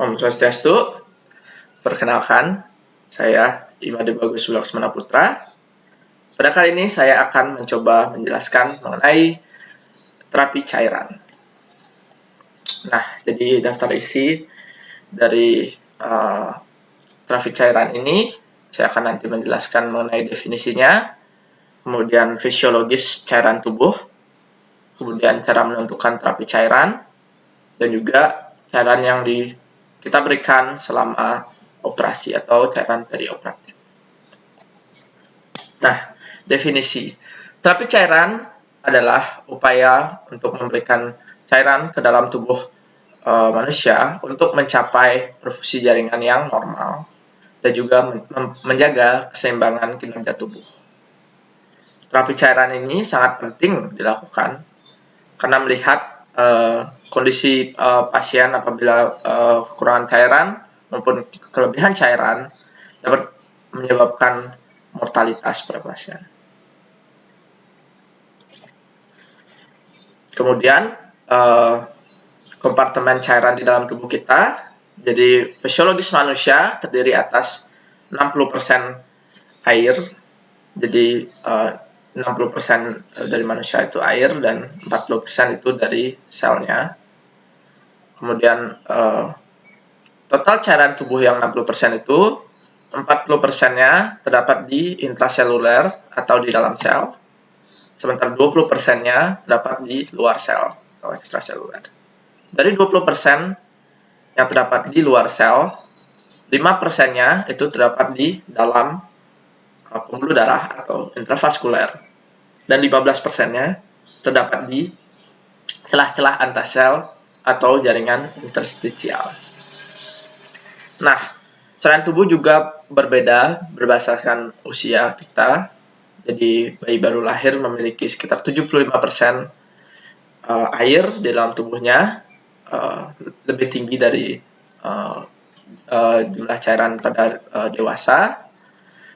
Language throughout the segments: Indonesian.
Om Swastiastu, perkenalkan, saya Imade Bagus Laksmana Putra. Pada kali ini saya akan mencoba menjelaskan mengenai terapi cairan. Nah, jadi daftar isi dari terapi cairan ini, saya akan nanti menjelaskan mengenai definisinya, kemudian fisiologis cairan tubuh, kemudian cara menentukan terapi cairan, dan juga cairan yang kita berikan selama operasi atau cairan perioperatif. Nah, definisi. Terapi cairan adalah upaya untuk memberikan cairan ke dalam tubuh manusia untuk mencapai perfusi jaringan yang normal dan juga menjaga keseimbangan kinerja tubuh. Terapi cairan ini sangat penting dilakukan karena melihat kondisi pasien apabila kekurangan cairan maupun kelebihan cairan dapat menyebabkan mortalitas pada pasien. Kemudian kompartemen cairan di dalam tubuh kita, jadi fisiologis manusia terdiri atas 60% air, jadi 60% dari manusia itu air dan 40% itu dari selnya. Kemudian total cairan tubuh yang 60% itu 40%-nya terdapat di intraseluler atau di dalam sel, sementara 20%-nya terdapat di luar sel atau ekstraseluler. Dari 20% yang terdapat di luar sel, 5%-nya itu terdapat di dalam pembuluh darah atau intravaskuler, dan 15%-nya terdapat di celah-celah antasel atau jaringan interstisial. Nah, cairan tubuh juga berbeda berdasarkan usia kita. Jadi bayi baru lahir memiliki sekitar 75% air di dalam tubuhnya, lebih tinggi dari jumlah cairan pada dewasa.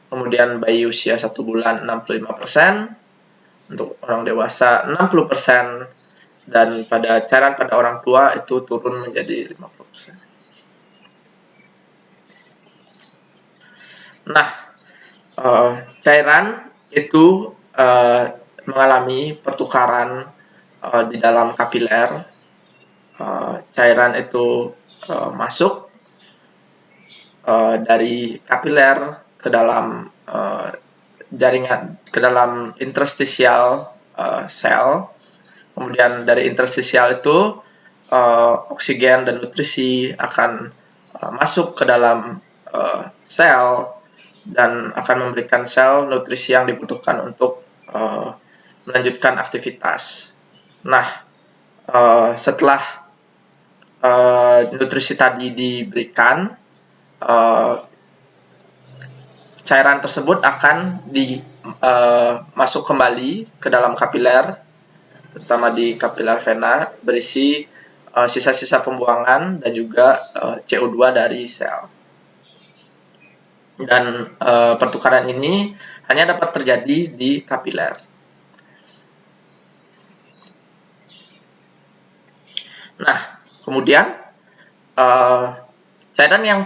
Kemudian bayi usia 1 bulan 65%, untuk orang dewasa 60%, dan pada cairan pada orang tua itu turun menjadi 50%. Nah, cairan itu mengalami pertukaran di dalam kapiler. Cairan itu masuk dari kapiler ke dalam jaringan, ke dalam interstisial sel. Kemudian dari interstisial itu oksigen dan nutrisi akan masuk ke dalam sel dan akan memberikan sel nutrisi yang dibutuhkan untuk melanjutkan aktivitas. Nah, setelah nutrisi tadi diberikan, cairan tersebut akan masuk kembali ke dalam kapiler, terutama di kapiler vena, berisi sisa-sisa pembuangan dan juga CO2 dari sel. Dan pertukaran ini hanya dapat terjadi di kapiler. Nah, kemudian cairan yang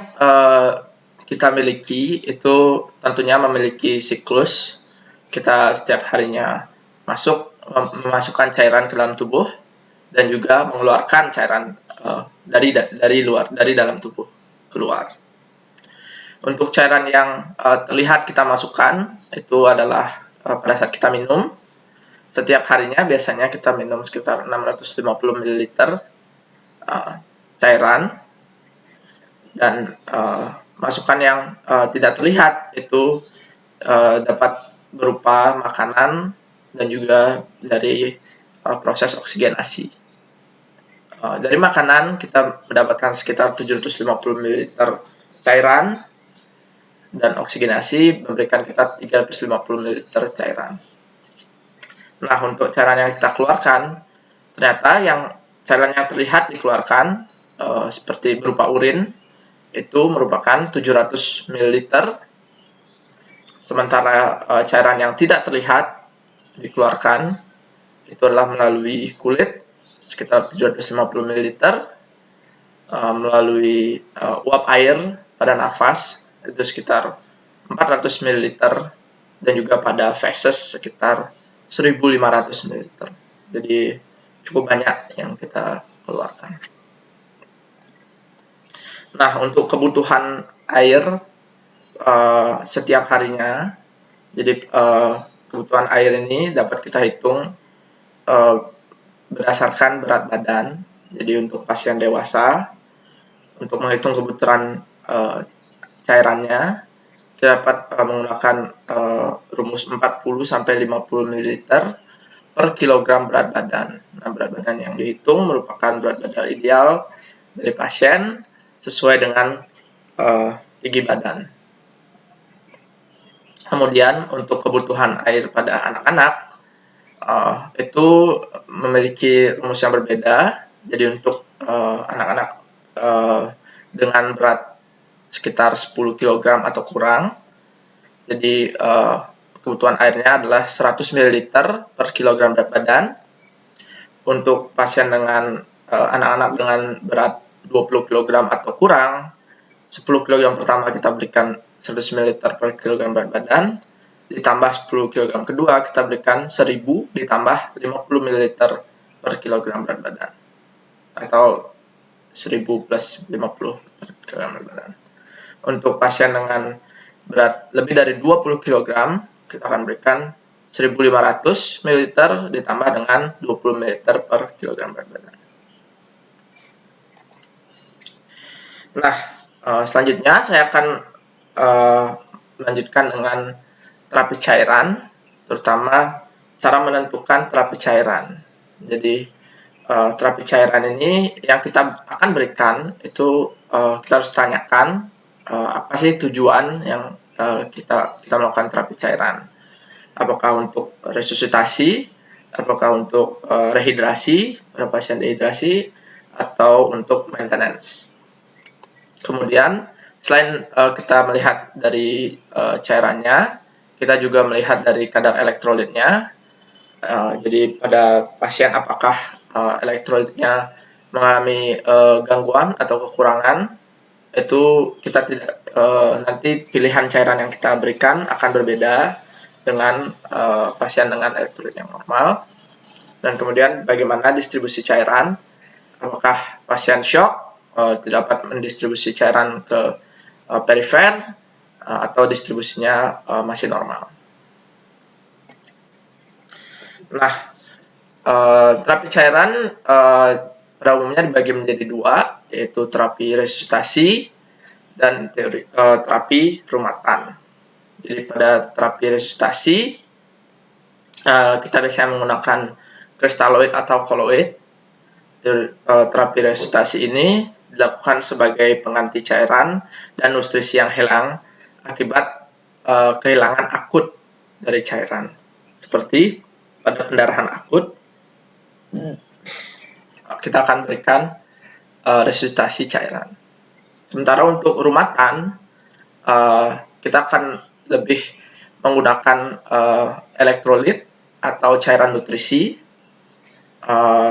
kita miliki itu tentunya memiliki siklus. Kita setiap harinya memasukkan cairan ke dalam tubuh dan juga mengeluarkan cairan dari dalam tubuh keluar. Untuk cairan yang terlihat kita masukkan itu adalah pada saat kita minum. Setiap harinya biasanya kita minum sekitar 650 ml cairan, dan masukan yang tidak terlihat itu dapat berupa makanan dan juga dari proses oksigenasi. Dari makanan kita mendapatkan sekitar 750 ml cairan, dan oksigenasi memberikan kita 350 ml cairan. Nah, untuk cairan yang kita keluarkan, ternyata cairan yang terlihat dikeluarkan seperti berupa urin itu merupakan 700 ml, sementara cairan yang tidak terlihat dikeluarkan itu adalah melalui kulit sekitar 750 ml, melalui uap air pada nafas itu sekitar 400 ml dan juga pada feses sekitar 1500 ml. Jadi cukup banyak yang kita keluarkan. Nah, untuk kebutuhan air setiap harinya, jadi kebutuhan air ini dapat kita hitung berdasarkan berat badan. Jadi untuk pasien dewasa, untuk menghitung kebutuhan cairannya, kita dapat menggunakan rumus 40-50 ml per kilogram berat badan. Nah, berat badan yang dihitung merupakan berat badan ideal dari pasien sesuai dengan tinggi badan. Kemudian untuk kebutuhan air pada anak-anak itu memiliki rumus yang berbeda. Jadi untuk anak-anak dengan berat sekitar 10 kg atau kurang, jadi kebutuhan airnya adalah 100 ml per kilogram berat badan. Untuk pasien dengan anak-anak dengan berat 20 kg atau kurang, 10 kg pertama kita berikan 100 ml per kilogram berat badan, ditambah 10 kg kedua kita berikan 1000 ditambah 50 ml per kilogram berat badan, atau 1000 plus 50 per kilogram berat badan. Untuk pasien dengan berat lebih dari 20 kg, kita akan berikan 1500 ml ditambah dengan 20 ml per kilogram berat badan. Nah, selanjutnya saya akan melanjutkan dengan terapi cairan, terutama cara menentukan terapi cairan. Jadi terapi cairan ini yang kita akan berikan itu kita harus tanyakan apa sih tujuan yang kita melakukan terapi cairan. Apakah untuk resusitasi, apakah untuk rehidrasi pada pasien dehidrasi, atau untuk maintenance. Kemudian selain kita melihat dari cairannya, kita juga melihat dari kadar elektrolitnya. Jadi pada pasien apakah elektrolitnya mengalami gangguan atau kekurangan, itu kita tidak nanti pilihan cairan yang kita berikan akan berbeda dengan pasien dengan elektrolit yang normal. Dan kemudian bagaimana distribusi cairan, apakah pasien shock tidak dapat mendistribusi cairan ke perifer atau distribusinya masih normal. Nah, terapi cairan pada umumnya dibagi menjadi dua, yaitu terapi resusitasi dan terapi rumatan. Jadi pada terapi resusitasi kita biasanya menggunakan kristaloid atau koloid. Terapi resusitasi ini dilakukan sebagai pengganti cairan dan nutrisi yang hilang akibat kehilangan akut dari cairan, seperti pada pendarahan akut kita akan berikan resusitasi cairan. Sementara untuk rumatan kita akan lebih menggunakan elektrolit atau cairan nutrisi.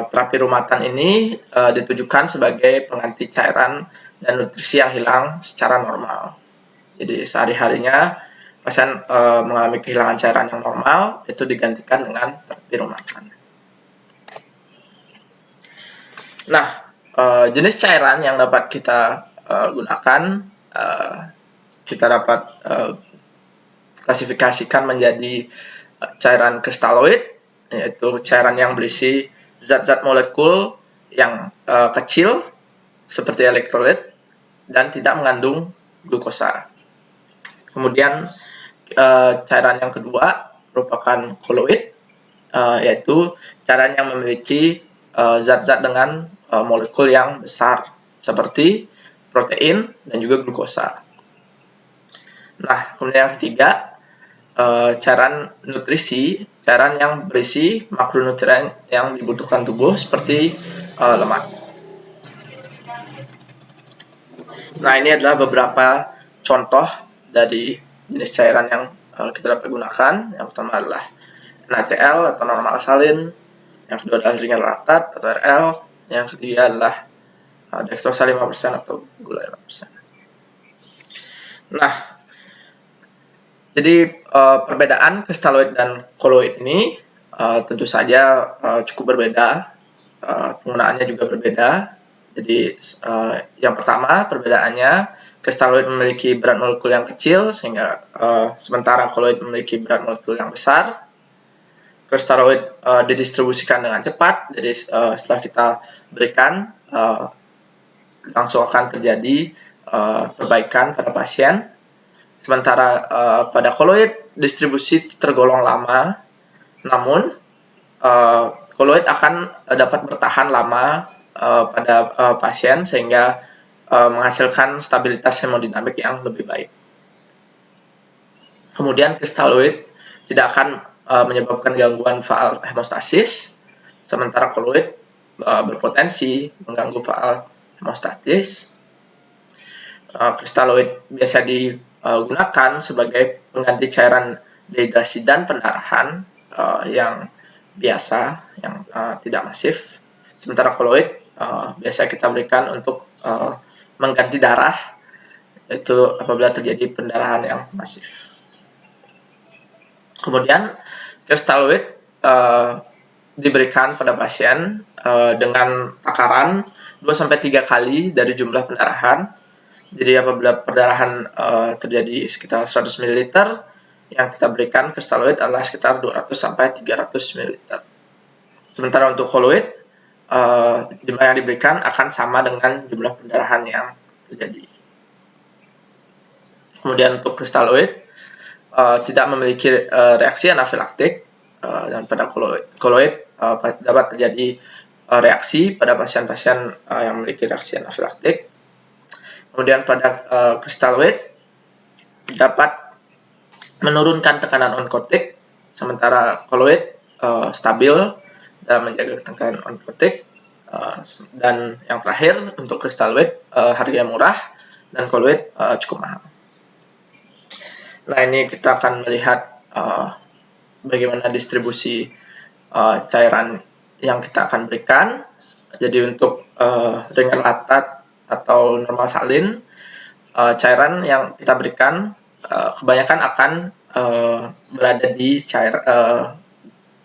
Terapi rumatan ini ditujukan sebagai pengganti cairan dan nutrisi yang hilang secara normal. Jadi sehari-harinya pasien mengalami kehilangan cairan yang normal, itu digantikan dengan terapi rumatan. Nah, jenis cairan yang dapat kita gunakan, kita dapat klasifikasikan menjadi cairan kristaloid, yaitu cairan yang berisi zat-zat molekul yang kecil seperti elektrolit dan tidak mengandung glukosa. Kemudian cairan yang kedua merupakan koloid, yaitu cairan yang memiliki zat-zat dengan molekul yang besar seperti protein dan juga glukosa. Nah, kemudian yang ketiga, cairan nutrisi, cairan yang berisi makronutrien yang dibutuhkan tubuh seperti lemak. Nah, ini adalah beberapa contoh dari jenis cairan yang kita dapat gunakan. Yang pertama adalah NaCl atau normal salin, yang kedua adalah ringan laktat atau RL, yang ketiga adalah dekstosa 5% atau gula 5%. Nah, jadi perbedaan kristaloid dan koloid ini tentu saja cukup berbeda, penggunaannya juga berbeda. Jadi yang pertama perbedaannya, kristaloid memiliki berat molekul yang kecil sehingga sementara koloid memiliki berat molekul yang besar. Kristaloid didistribusikan dengan cepat, jadi setelah kita berikan langsung akan terjadi perbaikan pada pasien. Sementara pada koloid distribusi tergolong lama, namun koloid akan dapat bertahan lama pada pasien sehingga menghasilkan stabilitas hemodinamik yang lebih baik. Kemudian kristaloid tidak akan menyebabkan gangguan faal hemostasis, sementara koloid berpotensi mengganggu faal hemostatis. Kristaloid biasa digunakan sebagai pengganti cairan dehidrasi dan pendarahan yang biasa, yang tidak masif. Sementara koloid biasa kita berikan untuk mengganti darah, itu apabila terjadi pendarahan yang masif. Kemudian kristaloid diberikan pada pasien dengan takaran 2-3 kali dari jumlah pendarahan. Jadi apabila perdarahan terjadi sekitar 100 ml, yang kita berikan kristaloid adalah sekitar 200-300 ml. Sementara untuk koloid, jumlah yang diberikan akan sama dengan jumlah perdarahan yang terjadi. Kemudian untuk kristaloid tidak memiliki reaksi anafilaktik, dan pada koloid dapat terjadi reaksi pada pasien-pasien yang memiliki reaksi anafilaktik. Kemudian pada kristaloid dapat menurunkan tekanan onkotik, sementara koloid stabil dalam menjaga tekanan onkotik. Dan yang terakhir, untuk kristaloid harganya murah dan koloid cukup mahal. Nah, ini kita akan melihat bagaimana distribusi cairan yang kita akan berikan. Jadi untuk ringan latat atau normal salin, cairan yang kita berikan kebanyakan akan berada di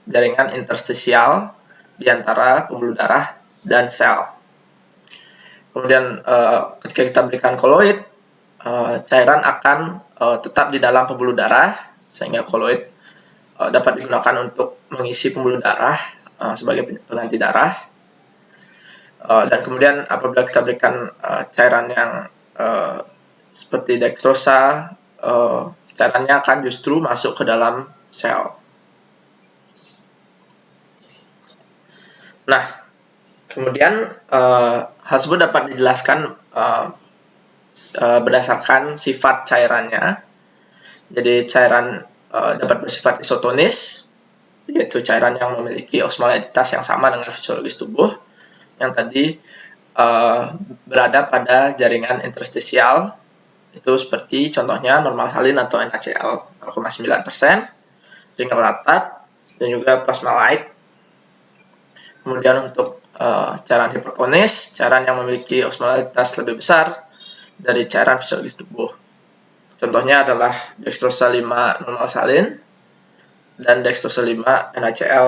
jaringan interstisial di antara pembuluh darah dan sel. Kemudian ketika kita berikan koloid, cairan akan tetap di dalam pembuluh darah, sehingga koloid dapat digunakan untuk mengisi pembuluh darah sebagai pengganti darah. Dan kemudian apabila kita berikan cairan yang seperti dekstosa, cairannya akan justru masuk ke dalam sel. Nah, kemudian hal tersebut dapat dijelaskan berdasarkan sifat cairannya. Jadi cairan dapat bersifat isotonis, yaitu cairan yang memiliki osmolaritas yang sama dengan fisiologis tubuh, yang tadi berada pada jaringan interstisial, itu seperti contohnya normal salin atau NaCl 0,9%, ringan latat, dan juga plasma light. Kemudian untuk cairan hipertonis, cairan yang memiliki osmolaritas lebih besar dari cairan fisiologis tubuh. Contohnya adalah dekstosa 5 normal salin dan dekstosa 5 NaCl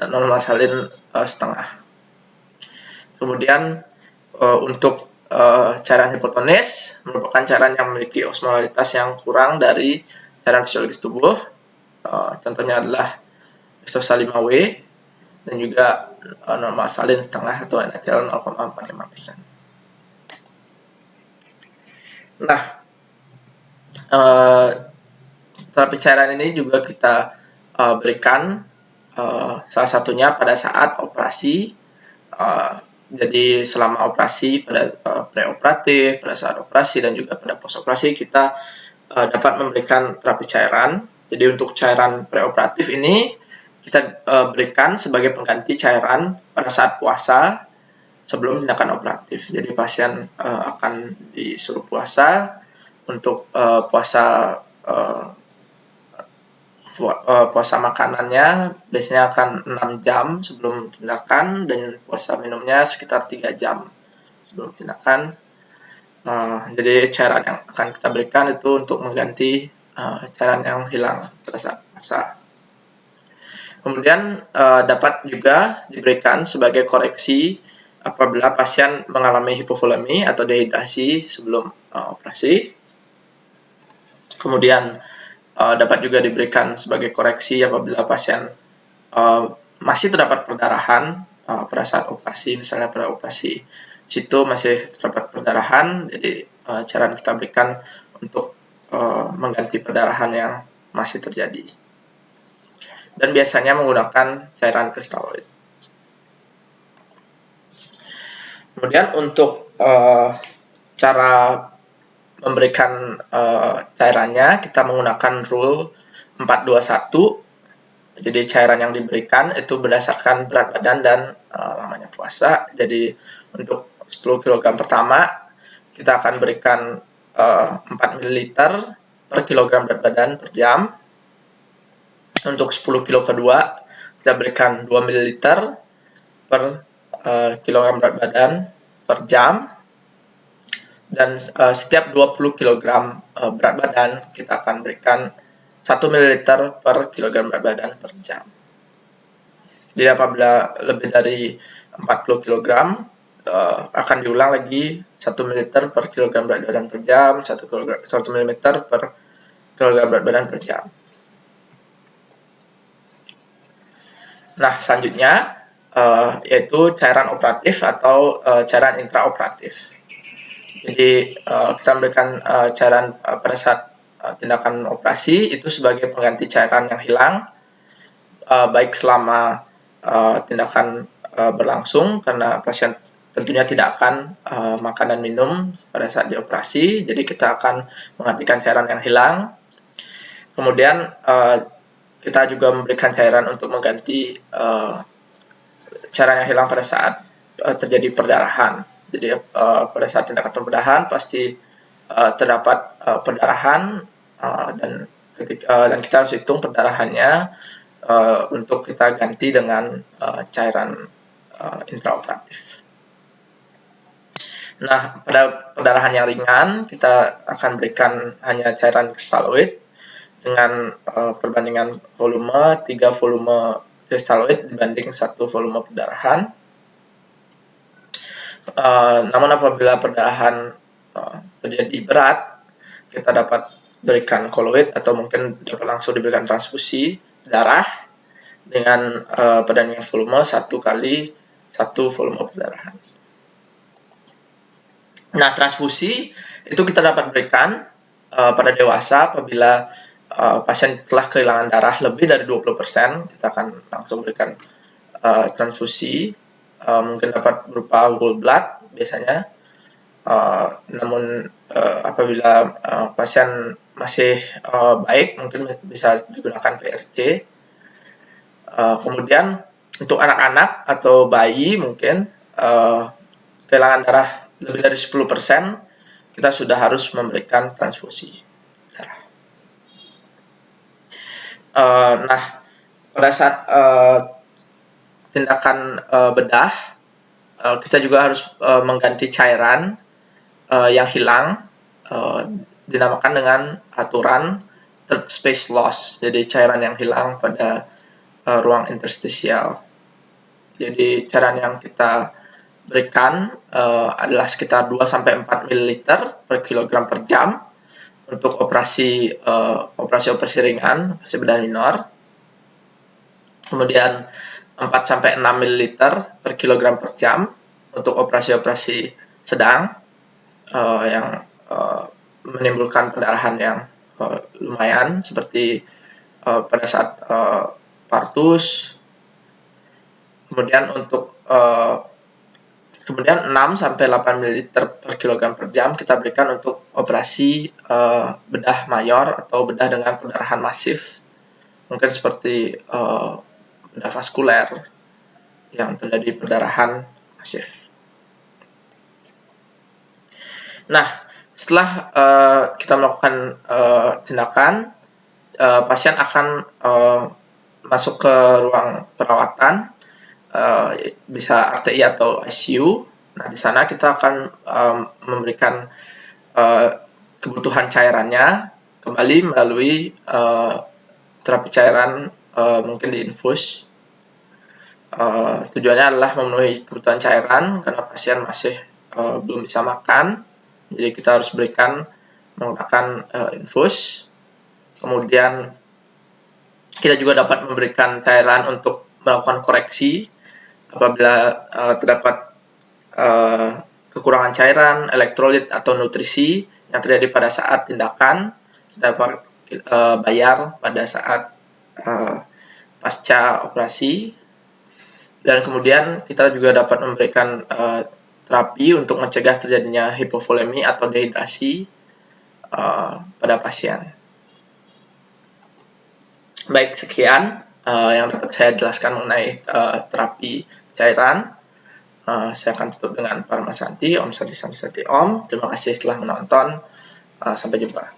normal salin setengah. Kemudian untuk cairan hipertonis merupakan cairan yang memiliki osmolaritas yang kurang dari cairan fisiologis tubuh. Contohnya adalah dekstosa 5W dan juga normal salin setengah atau NaCl 0,45%. Nah, terapi cairan ini juga kita berikan salah satunya pada saat operasi. Jadi selama operasi, pada preoperatif, pada saat operasi, dan juga pada postoperasi kita dapat memberikan terapi cairan. Jadi untuk cairan preoperatif ini kita berikan sebagai pengganti cairan pada saat puasa sebelum tindakan operatif. Jadi pasien akan disuruh puasa. Untuk puasa makanannya biasanya akan 6 jam sebelum tindakan, dan puasa minumnya sekitar 3 jam sebelum tindakan. Jadi cairan yang akan kita berikan itu untuk mengganti cairan yang hilang pada saat puasa. Kemudian dapat juga diberikan sebagai koreksi apabila pasien mengalami hipovolemi atau dehidrasi sebelum operasi. Kemudian dapat juga diberikan sebagai koreksi apabila pasien masih terdapat perdarahan pada saat operasi, misalnya pada operasi situ masih terdapat perdarahan, jadi cairan kita berikan untuk mengganti perdarahan yang masih terjadi. Dan biasanya menggunakan cairan kristaloid. Kemudian untuk cara memberikan cairannya, kita menggunakan rule 421. Jadi cairan yang diberikan itu berdasarkan berat badan dan lamanya puasa. Jadi untuk 10 kg pertama kita akan berikan 4 ml per kilogram berat badan per jam. Untuk 10 kg kedua kita berikan 2 ml per kilogram berat badan per jam. Dan setiap 20 kg berat badan kita akan berikan 1 ml per kilogram berat badan per jam. Jadi apabila lebih dari 40 kg akan diulang lagi 1 ml per kilogram berat badan per jam, 1 ml per kilogram berat badan per jam. Nah, selanjutnya yaitu cairan operatif atau cairan intraoperatif. Jadi kita memberikan cairan pada saat tindakan operasi itu sebagai pengganti cairan yang hilang, baik selama tindakan berlangsung, karena pasien tentunya tidak akan makan dan minum pada saat dioperasi, jadi kita akan menggantikan cairan yang hilang. Kemudian kita juga memberikan cairan untuk mengganti cairan yang hilang pada saat terjadi perdarahan. Jadi pada saat tindakan pembedahan pasti terdapat perdarahan dan kita harus hitung perdarahannya untuk kita ganti dengan cairan intraoperatif. Nah, pada perdarahan yang ringan kita akan berikan hanya cairan kristaloid dengan perbandingan volume 3 volume kristaloid dibanding 1 volume perdarahan. Namun apabila perdarahan terjadi berat, kita dapat berikan koloid atau mungkin dapat langsung diberikan transfusi darah dengan perbandingan volume 1 kali 1 volume perdarahan. Nah, transfusi itu kita dapat berikan pada dewasa apabila pasien telah kehilangan darah lebih dari 20%, kita akan langsung berikan transfusi. Mungkin dapat berupa whole blood biasanya, namun apabila pasien masih baik mungkin bisa digunakan PRC. Kemudian untuk anak-anak atau bayi mungkin kehilangan darah lebih dari 10%, kita sudah harus memberikan transfusi darah. Nah, pada saat tindakan bedah, kita juga harus mengganti cairan yang hilang, dinamakan dengan aturan third space loss, jadi cairan yang hilang pada ruang interstisial. Jadi cairan yang kita berikan adalah sekitar 2-4 ml per kilogram per jam untuk operasi ringan, operasi bedah minor. Kemudian 4-6 ml per kilogram per jam untuk operasi sedang yang menimbulkan perdarahan yang lumayan, seperti pada saat partus. Kemudian untuk kemudian 6-8 ml per kilogram per jam kita berikan untuk operasi bedah mayor atau bedah dengan perdarahan masif, mungkin seperti bedah vaskuler yang terjadi perdarahan masif. Nah, setelah kita melakukan tindakan, pasien akan masuk ke ruang perawatan, bisa RTI atau ICU. Nah, di sana kita akan memberikan kebutuhan cairannya kembali melalui terapi cairan, mungkin di infus. Tujuannya adalah memenuhi kebutuhan cairan karena pasien masih belum bisa makan, jadi kita harus berikan menggunakan infus. Kemudian kita juga dapat memberikan cairan untuk melakukan koreksi apabila terdapat kekurangan cairan, elektrolit atau nutrisi yang terjadi pada saat tindakan. Kita dapat bayar pada saat pasca operasi. Dan kemudian kita juga dapat memberikan terapi untuk mencegah terjadinya hipovolemi atau dehidrasi pada pasien. Baik, sekian yang dapat saya jelaskan mengenai terapi cairan. Saya akan tutup dengan Paramasanti. Om Santi Santi Santi Om. Terima kasih telah menonton. Sampai jumpa.